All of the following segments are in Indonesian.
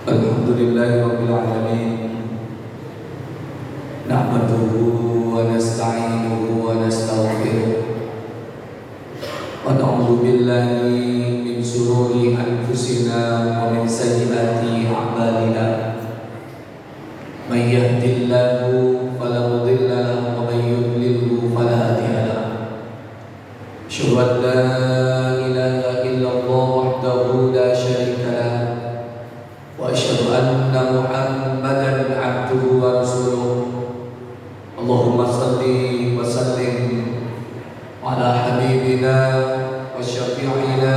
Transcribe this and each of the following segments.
Alhamdulillahirabbil alamin. Nahmaduhu wa nasta'inuhu wa nastaghfiruh. Wa na'udzu billahi min shururi anfusina wa min sayyiati a'malina. May yahdihillahu fala mudilla lahu wa may yudlilhu fala hadiya lahu. Asyhadu an la ilaha illallah wahdahu la syarika lahu wa asyhadu anna Muhammadan abduhu wa rasuluh. Allahumma salli wa sallim ala habibina wa syafi'ina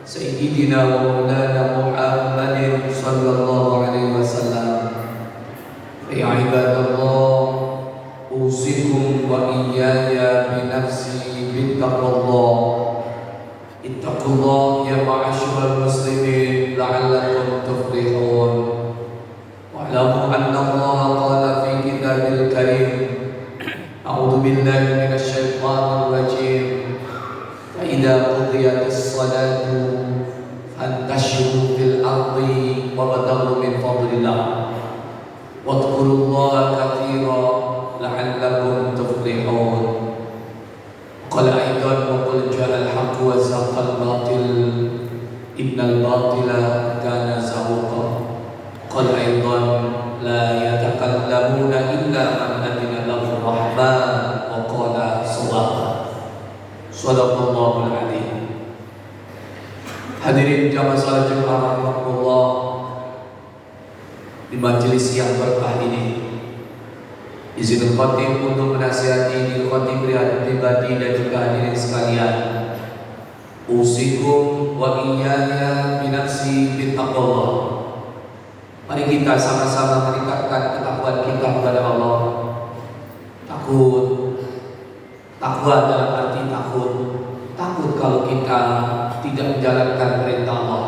sayyidina wa maulana Muhammadin sallallahu alaihi wasallam. Ya ibadallah, usikum wa iyaya bi nafsi bittaqwallah. Ittaqullah ya ma'asyiral muslimin la'allakum tuflihun. Wa'lamu anna Allah qala fi kitabil karim, a'udzu billahi minasy syaithanir rajim. Fa idza qudiyatis salatu fantashiru fil ardi wabtaghu min fadlillah wadhkurullaha katsiran la'allakum tuflihun. Qala aidan wa qul ja'al haqqu wa zaqal batil innal batila kana zahuqa. Qala aidan la yatakallamuna illa man adina lahu rahman wa qala sawaqa. Shadaqallahul adzim. Hadirin jamaah salat Jumat rahimakumullah, di majelis yang berkah ini izin khotib untuk menasihati diri khotib pribadi dan juga hadirin sekalian. Usikum wa iyaya bi nafsi bittaqwallah. Mari kita sama-sama meningkatkan ketakwaan kita kepada Allah. Takwa dalam arti takut kalau kita tidak menjalankan perintah Allah.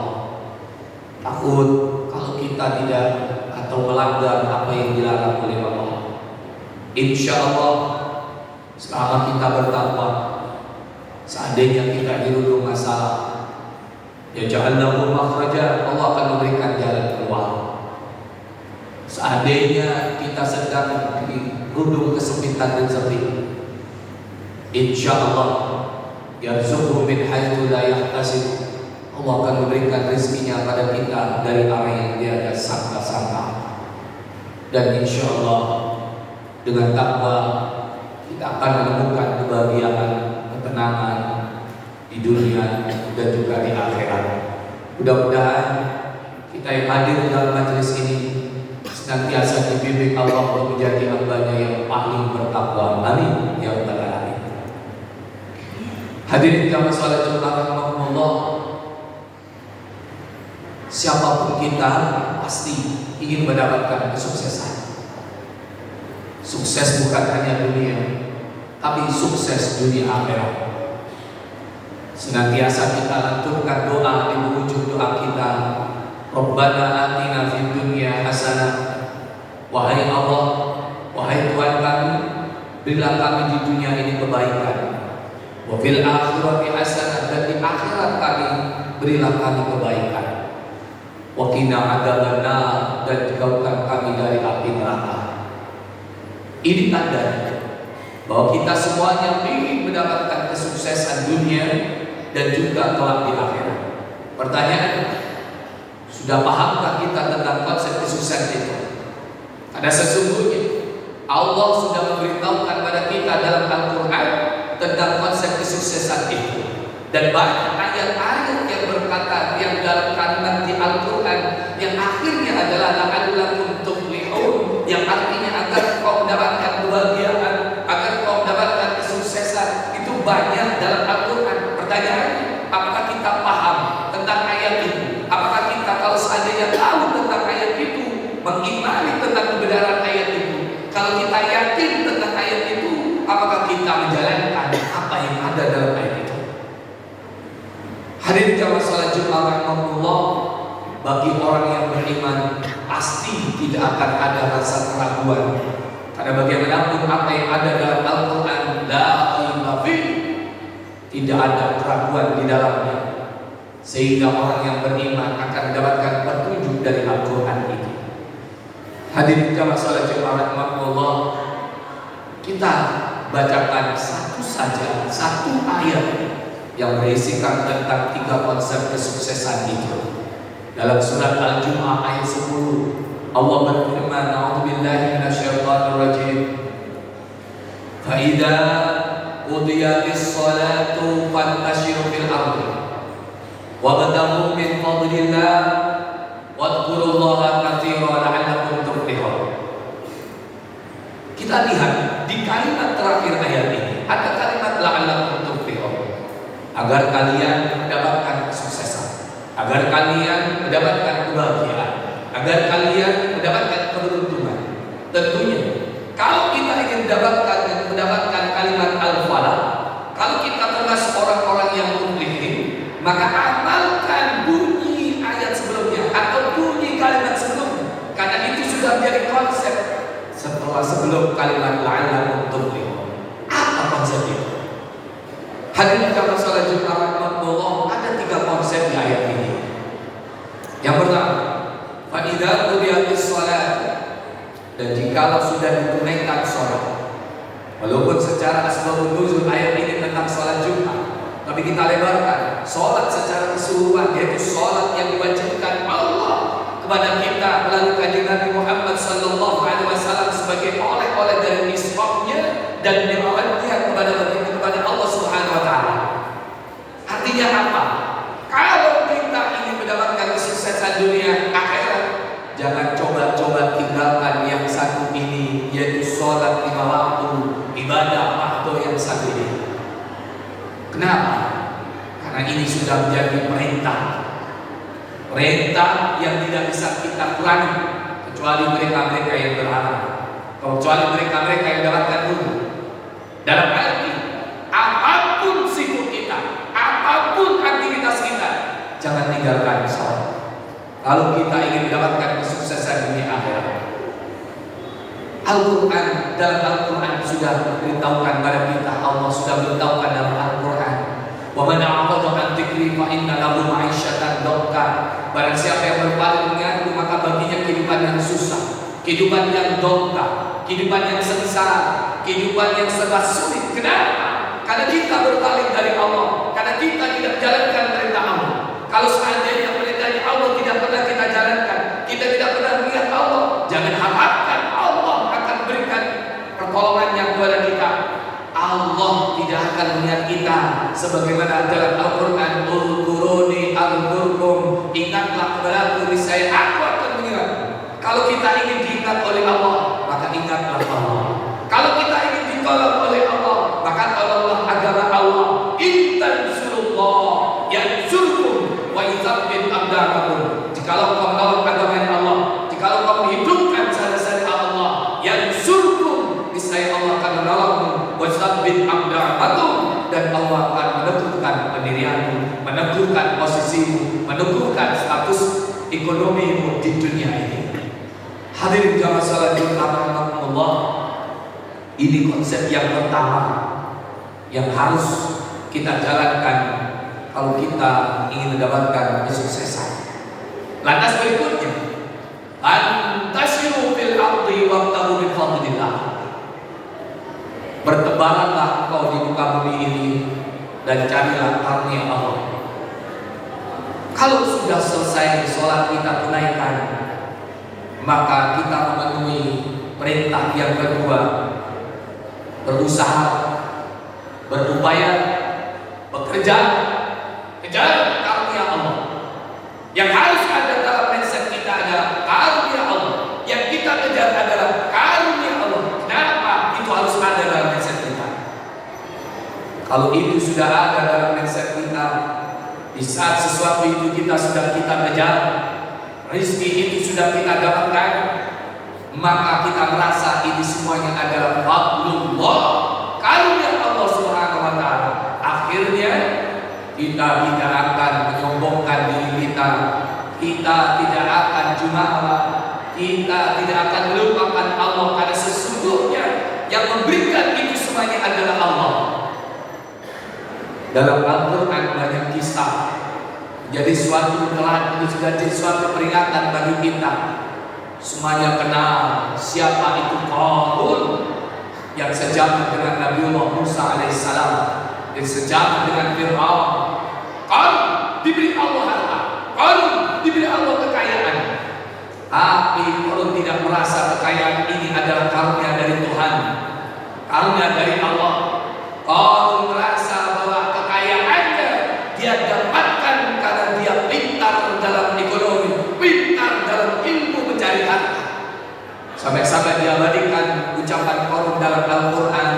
Takut kalau kita tidak atau melanggar apa yang dilarang oleh Allah. Insya Allah selama kita bertakwa, seandainya kita dirundung masalah, ya ja'alnahu makhraja, Allah akan memberikan jalan keluar. Seandainya kita sedang dirundung kesempitan rezeki, insya Allah yarzuqhu min haitsu la yahtasib, Allah akan memberikan rezekinya pada kita dari arah yang tiada sangka-sangka. Dan insya Allah dengan takwa kita akan menemukan kebahagiaan, ketenangan di dunia dan juga di akhirat. Mudah-mudahan kita yang hadir dalam majelis ini senantiasa dibimbing Allah untuk menjadi hamba-Nya yang paling bertakwa. Amin ya rabbal alamin. Hadirin jamaah salat Jumat rahimakumullah, siapapun kita pasti ingin mendapatkan kesuksesan. Sukses bukan hanya dunia, tapi sukses dunia akhirat. Senantiasa kita lanturkan doa di ujung doa kita, Rabbana atina fid dunya hasanah. Wahai Allah, wahai Tuhan kami, berilah kami di dunia ini kebaikan. Wa fil akhirati hasanah, dan di akhirat kami berilah kami kebaikan. Wa qina adzabannar, dan jauhkan kami dari api neraka. Ini tanda bahwa kita semuanya ingin mendapatkan kesuksesan dunia dan juga kelak di akhirat. Pertanyaan, sudah pahamkah kita tentang konsep kesuksesan itu? Karena sesungguhnya Allah sudah memberitahukan pada kita dalam Al-Quran tentang konsep kesuksesan itu. Dan banyak ayat-ayat yang berkata yang dalam kalimat di Al-Quran yang akhirnya adalah la'allakum tuflihun, yang artinya agar kau mendapatkan kebahagiaan, agar kau mendapatkan kesuksesan. Itu banyak dalam Al-Quran. Pertanyaannya, apakah kita paham tentang ayat itu? Apakah kita kalau seandainya tahu tentang ayat itu, mengimani tentang kebenaran ayat itu? Kalau kita yakin tentang ayat itu, apakah kita menjalankan apa yang ada dalam ayat itu? Hadirin jamaah salat Jumat rahimakumullah, bagi orang yang beriman pasti tidak akan ada rasa keraguan. Karena bagaimanapun apa yang ada dalam Al-Quran, la ilaha, tidak ada keraguan di dalamnya. sehingga orang yang beriman akan mendapatkan petunjuk dari Al-Quran itu. Hadirin jamaah salat Jumat rahmatullah, kita bacakan satu ayat yang berisikan tentang 3 konsep kesuksesan itu. Dalam surat Al-Jumu'ah ayat 10, Allah berfirman, "A'udzubillahi minasyaitonir rajim. Fa idza qudiyatis shalatu fantashiru fil ardi wabtaghu min fadlillah wadhkurullaha katsiran la'allakum tuflihun." Kita lihat di kalimat terakhir ayat ini ada kalimat la'allakum tuflihun, agar kalian mendapatkan kesuksesan, agar kalian mendapatkan kebahagiaan, agar kalian mendapatkan keberuntungan. Tentunya kalau kita ingin mendapatkan kalimat al-falah, kalau kita termasuk orang-orang yang muflihin, maka amalkan bunyi ayat sebelumnya atau bunyi kalimat sebelumnya, karena itu sudah menjadi konsep sebelum kalimat la'allakum tuflihun. Apa konsep itu? Hadirin jamaah salat Jumat rahmatullah, ada 3 konsep di ayat ini. Yang pertama, fa idza qudiyatis shalah, dan jikalau sudah ditunaikan sholat. Walaupun secara asbabun nuzul ayat ini tentang sholat Jumat, tapi kita lebarkan sholat secara keseluruhan, yaitu sholat yang diwajibkan Allah kepada kita melalui kanjeng Nabi Muhammad sallallahu alaihi wasallam sebagai oleh-oleh dari nisbahnya dan nikmatnya kepada Allah Subhanahu wa taala. Artinya apa? Kalau kita ingin mendapatkan kesuksesan dunia akhirat, jangan coba-coba tinggalkan yang satu ini, yaitu sholat 5 waktu, ibadah mahdoh yang satu ini. Kenapa? Karena ini sudah menjadi perintah yang tidak bisa kita kurangi, kecuali mereka-mereka yang berharap, kecuali mereka-mereka yang mendapatkan ilmu. Dalam arti, apapun sibuk kita, apapun aktivitas kita, jangan tinggalkan sholat. Kalau kita ingin mendapatkan kesuksesan dunia akhirat, Al-Quran, dalam Al-Quran sudah memberitahukan kepada kita, Allah sudah memberitahukan dalam Al-Quran, wa man a'rada 'an dzikri fa inna lahu ma'isyatan dhanka. Barang siapa yang berpaling denganku, maka baginya kehidupan yang susah, kehidupan yang dhanka, kehidupan yang sengsara, kehidupan yang serba sulit. Kenapa? Karena kita berpaling dari Allah, karena kita tidak menjalankan perintah Allah. Kalau seandainya perintahnya Allah tidak pernah kita jalankan, kita tidak pernah melihat Allah, jangan harapkan Allah akan berikan pertolongannya kepada kita. Allah tidak akan melihat kita sebagaimana dalam Al-Quran, "Udhkuruni adhkurkum", ingatlah kepadaku niscaya aku akan mengingat. Kalau kita ingin diingat oleh Allah, maka ingatlah Allah. Kalau kita ingin ditolong oleh Allah, maka tolonglah agama Allah. In tansurullah yansurkum wa yuthabbit aqdamakum. Jikalau kau menolong agama Allah, jikalau kau menghidupkan sana-sana Allah, yansurkum, niscaya Allah akan menolongmu, wa yuthabbit aqdamakum, dan Allah akan meneguhkan pendirianmu, meneguhkan posisimu, meneguhkan status ekonomimu di dunia ini. Hadirin jamaah salat Jumat rahmatullah, ini konsep yang pertama yang harus kita jalankan kalau kita ingin mendapatkan kesuksesan. Lantas berikutnya, antashiru fil ardi wabtaghu min fadlillah. Bertebaranlah engkau di muka bumi ini dan carilah karunia Allah. Kalau sudah selesai sholat kita tunaikan, maka kita memenuhi perintah yang kedua, berusaha, berupaya, bekerja, kejar karunia Allah. Yang harus ada dalam mindset kita adalah karunia Allah. Yang kita kejar adalah karunia Allah. Kenapa? Itu harus ada dalam mindset kita. Kalau itu sudah ada dalam mindset kita, di saat sesuatu itu sudah kita kejar, rezeki itu sudah kita dapatkan, maka kita merasa ini semuanya adalah fadlullah, karunia Allah Subhanahu wa taala. Akhirnya kita tidak akan menyombongkan diri kita tidak akan jumawa, kita tidak akan melupakan Allah, karena sesungguhnya yang memberikan itu semuanya adalah Allah. Dalam Al-Quran banyak kisah Jadi suatu telah itu sudah jadi suatu peringatan bagi kita. Semuanya kenal siapa itu Qarun yang sejaman dengan Nabiullah Musa alaihissalam, yang sejaman dengan Fir'aun. Qarun diberi Allah harta, Qarun diberi Allah kekayaan. Tapi Qarun tidak merasa kekayaan ini adalah karunia dari Tuhan, karunia dari Allah. Qarun merasa bahwa kekayaannya dia dapatkan karena dia pintar dalam ekonomi, pintar dalam ilmu mencari harta. Sampai-sampai diabadikan ucapan Qarun dalam Al-Quran,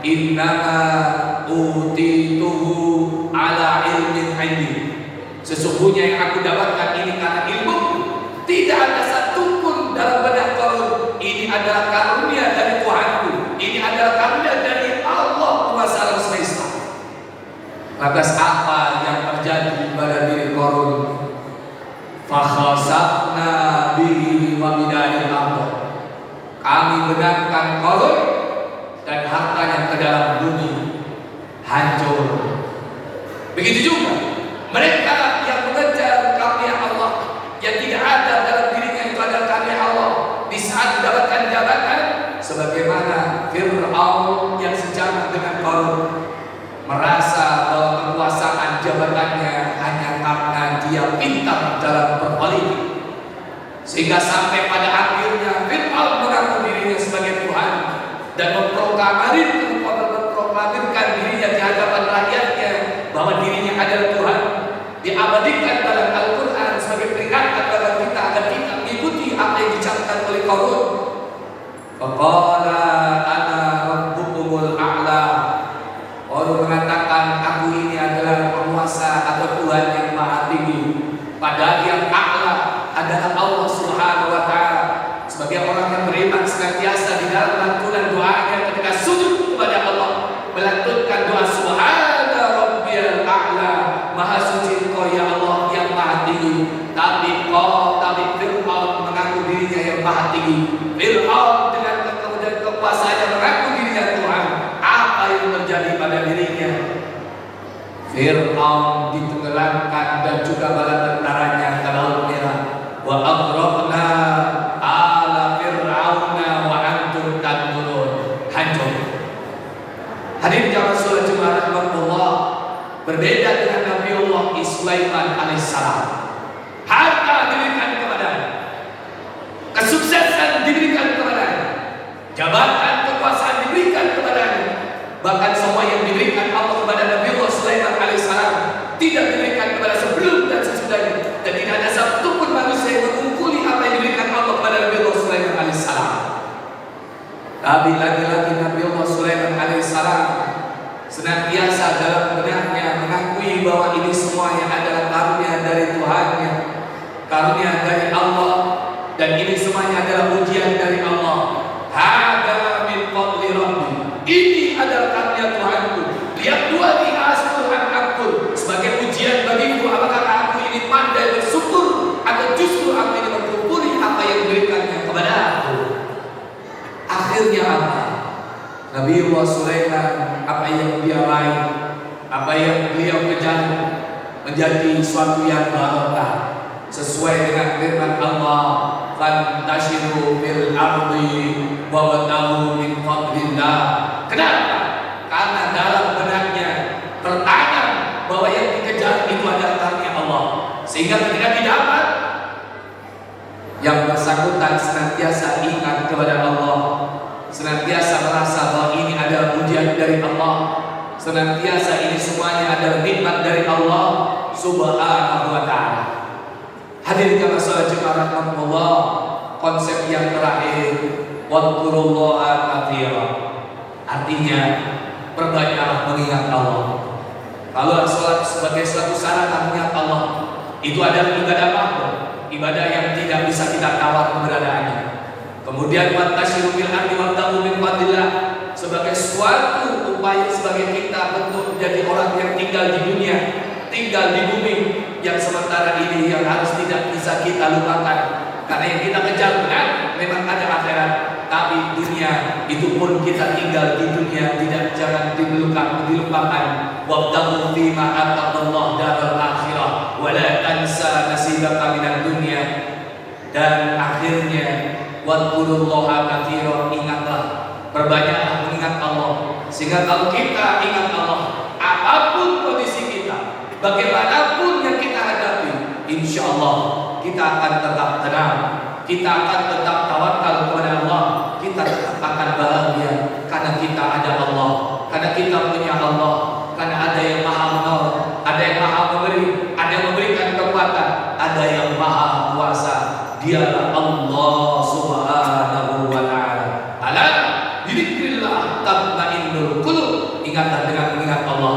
innama utituhu ala ilmin indi. Sesungguhnya yang aku dapatkan ini karena ilmu. Tidak ada satupun dalam benak Qarun, ini adalah karunia dari Tuhanku, ini adalah karunia dari Allah Kuasa alam semesta. Lantas apa yang terjadi pada diri Qarun? Fakhasafna bihi wa bidaril ardh. Kami benamkan Qarun dan hartanya ke dalam bumi, hancur. Begitu juga mereka yang mengejar karunia Allah, yang tidak ada dalam dirinya itu adalah karunia Allah. Di saat mendapatkan jabatan, sebagaimana Fir'aun yang sejaman dengan Qarun, merasa bahwa kekuasaan jabatannya hanya karena dia pintar dalam berpolitik, sehingga sampai pada akhirnya Fir'aun mengaku dirinya sebagai Tuhan dan memproklamirkan dirinya di hadapan rakyatnya bahwa dirinya adalah Tuhan. Diabadikan dalam Al-Quran sebagai peringatan kepada kita agar kita mengikuti apa yang dicatatkan oleh Qarun. Faqala ana rabbukumul a'la. Qarun mengatakan, aku ini adalah penguasa atau Tuhan yang maha tinggi. Padahal yang a'la adalah Allah Subhanahu wa ta'ala. Sebagai orang yang beriman senantiasa di dalam lantunan doanya ketika sujud kepada Allah, melantunkan doa subhana rabbiyal a'la, maha suci Engkau ya Allah yang maha tinggi. Tapi Fir'aun mengaku dirinya yang maha tinggi. Fir'aun dengan kekuasaannya mengaku dirinya Tuhan. Apa yang terjadi pada dirinya? Fir'aun ditenggelamkan dan juga bala tentaranya ke Laut Merah. Wa aghraqna ala fir'auna wa antum tanzurun. Hancur. Hadirin jamaah salat Jumat rahmatullah, berbeda dengan Nabiullah Sulaiman alaihissalam. Harta diberikan kepadanya, kesuksesan diberikan kepadanya, jabatan kekuasaan diberikan kepadanya. Bahkan semua yang diberikan Allah kepada Nabiullah Sulaiman alaihissalam tidak diberikan kepada sebelum dan sesudahnya, dan tidak ada satupun manusia yang mengungkuli apa yang diberikan Allah kepada Nabiullah Sulaiman alaihissalam. Tapi lagi-lagi Nabiullah Sulaiman alaihissalam senantiasa dalam benaknya mengakui bahwa ini semuanya adalah karunia dari Tuhannya, karunia dari Allah, dan ini semuanya adalah ujian dari Allah. Hada min fadli rabbi. Ini adalah karunia Tuhanku. Lihat dua di asal aku sebagai ujian bagiku, apakah aku ini pandai bersyukur atau justru aku ini mengkufuri apa yang diberikannya kepada aku. Akhirnya apa? Nabiullah Sulaiman, apa yang dia raih, apa yang beliau kejar menjadi suatu yang barokah sesuai dengan firman Allah, fantashiru fil ardi wabtaghu min fadlillah. Kenapa? Karena dalam benaknya tertanam bahwa yang dikejar itu adalah karunia Allah, sehingga ketika didapat, yang bersangkutan senantiasa ingat kepada Allah, senantiasa merasa bahwa ini adalah ujian dari Allah, senantiasa ini semuanya adalah nikmat dari Allah Subhanahu wa ta'ala. Hadirin jamaah salat Jumat rahmatullah, konsep yang terakhir, wadhkurullaha katsiran. Artinya perbanyaklah mengingat Allah. Kalau salat sebagai suatu sarana mengingat Allah, itu adalah ibadah makhluk, ibadah yang tidak bisa kita tawar keberadaannya. Kemudian watasyiru fil ardi wabtaghu min fadlillah, sebagai suatu upaya sebagai kita bentuk menjadi orang yang tinggal di dunia, tinggal di bumi yang sementara ini, yang harus tidak bisa kita lupakan. Karena yang kita kejar benar, memang ada akhirat, tapi dunia itu pun kita tinggal di dunia, jangan dilupakan. Wabtaghu fima ataqallahu daral akhirah wa la nasibaka minad dunya, dan akhirnya wadkurullaha katsiran, ingatlah, perbanyaklah mengingat Allah, sehingga kalau kita ingat Allah, apapun kondisi kita, bagaimanapun yang kita hadapi, insya Allah kita akan tetap tenang, kita akan tetap tawakal kepada Allah, kita tetap akan bahagia karena kita ada Allah, karena kita punya Allah, karena ada yang maha menolong, ada yang maha memberi, ada yang memberikan kekuatan, ada yang maha kuasa. Dialah Allah Subhanahu wa ta'ala. Ala bidzikrillah tatma'innul qulub. Ingatlah dengan mengingat Allah,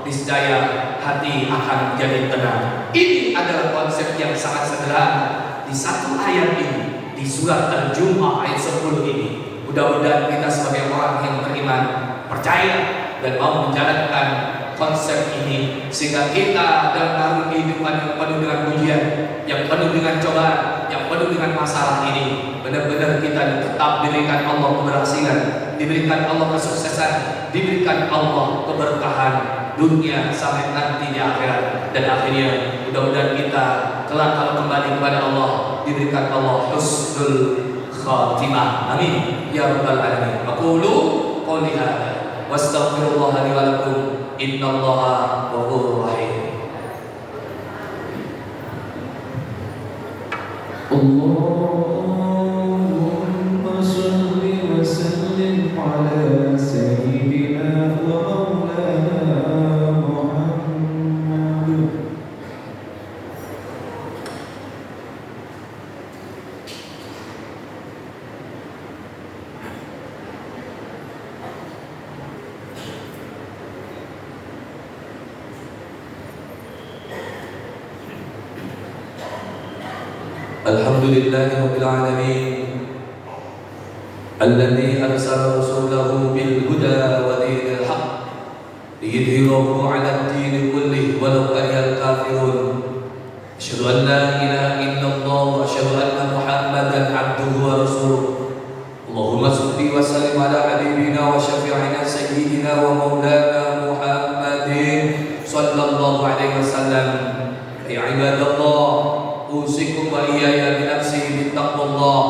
niscaya hati akan menjadi tenang. Ini adalah konsep yang sangat sederhana di satu ayat ini, di surat Al-Jumu'ah ayat 10 ini. Mudah-mudahan kita sebagai orang yang beriman, percaya dan mau menjalankan konsep ini, sehingga kita dalam kehidupan yang penuh dengan ujian, yang penuh dengan cobaan, yang penuh dengan masalah ini, benar-benar kita tetap diberikan Allah keberhasilan, diberikan Allah kesuksesan, diberikan Allah keberkahan dunia sampai nanti di akhirat, dan akhirnya mudah-mudahan kita kelak kalau kembali kepada Allah diberikan Allah husnul khatimah. Amin ya rabbal alamin. Aqulu qouli hadza wastaghfirullah li wa lakum innallaha ghafurur rahim. Allahumma shalli wa sallim ala sayyidina wa maulana Muhammad. Alhamdulillahi rabbil alamin, alladzi arsala rasulahu bil huda wa dinil haqq liyudhhirahu 'ala ad-din kullihi walau karihal kafirun. Asyhadu an la ilaha illallah wa asyhadu anna Muhammadan 'abduhu wa rasuluh. Allahumma shalli wa sallim ala habibina wa syafi'ina sayyidina wa maulana Muhammadin sallallahu alaihi wasallam. Ya ibadallah, usikum wa iyaya bi nafsi bittaqwallah.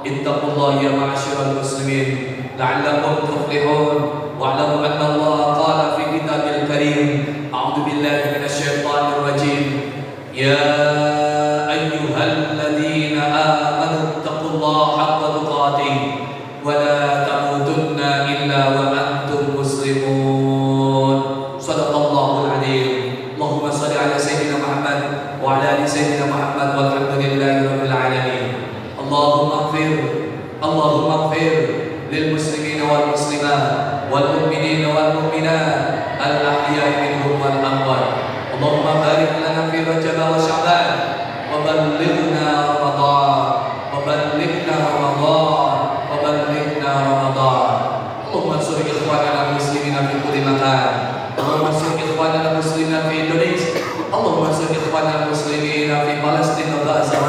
Ittaqullah ya ma'asyiral muslimin la'allakum tuflihun. Wa'lamu anna Allah qala fi kitabil karim, a'udzu billahi minasy syaithanir rajim, ya ayyuhalladzina amanu taqullaha haqqa tuqatih wa la tamutunna illa wa antum muslimun. Shadaqallahul adzim. Allahumma shalli ala sayyidina Muhammad wa ala ali sayyidina Muhammad walhamdulillahi rabbil alamin. Allahumma ighfir lil muslimin wal muslimat wal mu'minin wal mu'minat al ahya'i minhum wal amwat. Allahumma barik lana fi Rajab wa Sya'ban wa ballighna Ramadan wa ballighna Ramadan wa ballighna Ramadan. Allahumma ansur ikhwanana muslimina fi kulli makan. Allahumma ansur ikhwanana muslimina fi Indonesia. Allahumma ansur ikhwanana muslimina fi Palestina wa Gaza.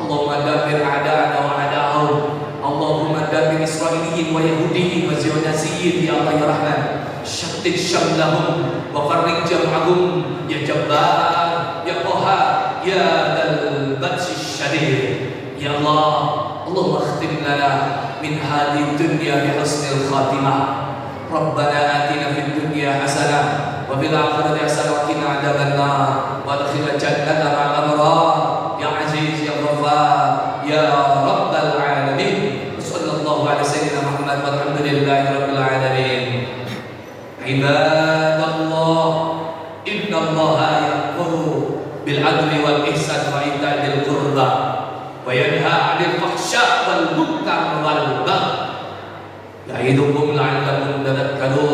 Allahumma dabbir a'da'ana wa a'da'ahum. Allahumma dabbir Israiliyyin wa Yahudiyyin wa Zionasiyyin ya Allah ya Rahman. Shattit shamlahum wa farriq jam'ahum ya Jabbar ya Qahhar ya Dzal Batshi Syadid. Ya Allah, Allahumma khtim lana min hadhihi dunya bi husnil khatimah. Rabbana atina fid dunya hasanah wa fil akhirati hasanah wa qina adzabannar wa adkhilna jannata ma'al abrar ya aziz ya ghaffar ya rabbal alamin. Sallallahu alaihi sayyidina Muhammad walhamdulillahi rabbil alamin. Ibadallah, innallaha ya'muru bil adli wal ihsan wa ita'i dzil qurba wa yanha 'anil fahsya'i wal munkar wal baghi ya'idukum la'allakum tadhakkarun.